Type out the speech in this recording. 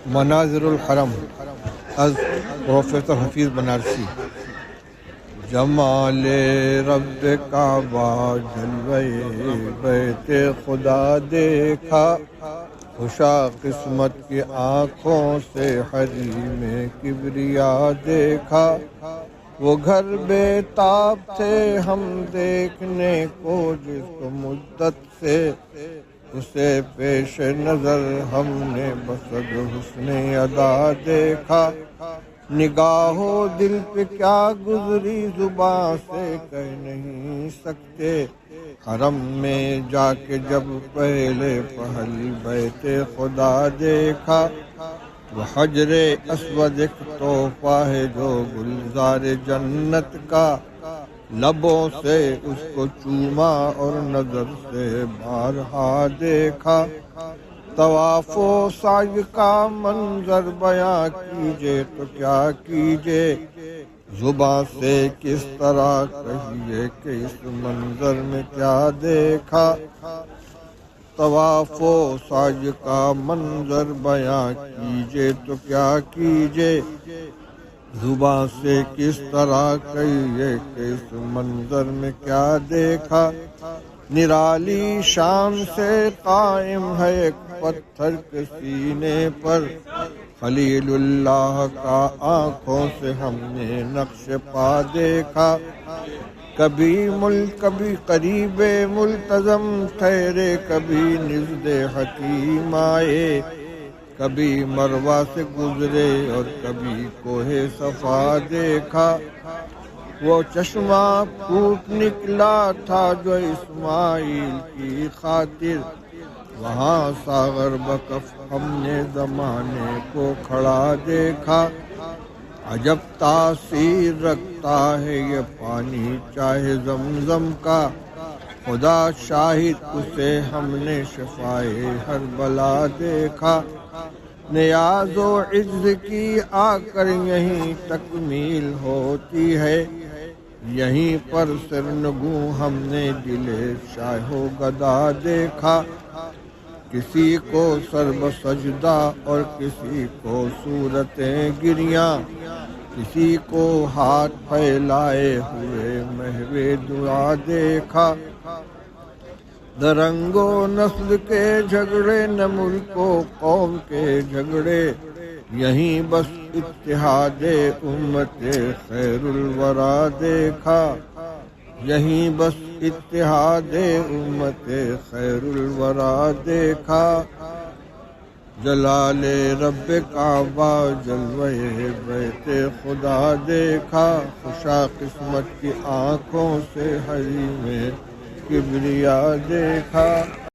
مناظر الحرم از پروفیسر حفیظ بنارسی۔ جمال رب کعبہ جلوے بیت خدا دیکھا، خوشا قسمت کی آنکھوں سے حریم کبریا دیکھا۔ وہ گھر بے تاب تھے ہم دیکھنے کو جس مدت سے، اسے پیش نظر ہم نے بصد حسن ادا دیکھا۔ نگاہ و دل پہ کیا گزری زباں سے کہہ نہیں سکتے، حرم میں جا کے جب پہلے پہل بیت خدا دیکھا۔ وہ حجر اسود ایک تحفہ ہے جو گلزار جنت کا، لبوں سے اس کو چوما اور نظر سے بارہا دیکھا۔ طواف و سعی کا منظر بیاں کیجے تو کیا کیجے، زباں سے کس طرح کہیے کہ اس منظر میں کیا دیکھا۔ طواف و سعی کا منظر بیاں کیجے تو کیا کیجے، زباں سے کس طرح کہیے کہ اس منظر میں کیا دیکھا۔ نرالی شان سے قائم ہے ایک پتھر کے سینے پر، خلیل اللہ کا آنکھوں سے ہم نے نقش پا دیکھا۔ کبھی ملک کبھی قریب ملتزم ٹھہرے، کبھی نزد حکیم آئے، کبھی مروہ سے گزرے اور کبھی کوہ صفا دیکھا۔ وہ چشمہ پھوٹ نکلا تھا جو اسماعیل کی خاطر، وہاں ساغر بکف ہم نے زمانے کو کھڑا دیکھا۔ عجب تاثیر رکھتا ہے یہ پانی چاہے زمزم کا، خدا شاہد اسے ہم نے شفائے ہر بلا دیکھا۔ نیاز و عجز کی آ کر یہیں تکمیل ہوتی ہے، یہیں پر سرنگوں ہم نے دل شاہ و گدا دیکھا۔ کسی کو سر بسجدہ اور کسی کو صورتیں گریاں، کسی کو ہاتھ پھیلائے ہوئے محو دعا دیکھا۔ درنگ و نسل کے جھگڑے نہ ملک و قوم کے جھگڑے، یہیں بس اتحاد امت خیر الورا دیکھا۔ یہیں بس اتحاد امت خیر الورا دیکھا۔ جلال رب کعبہ جلوے بیت خدا دیکھا، خوشا قسمت کی آنکھوں سے حریم کبریا دیکھا۔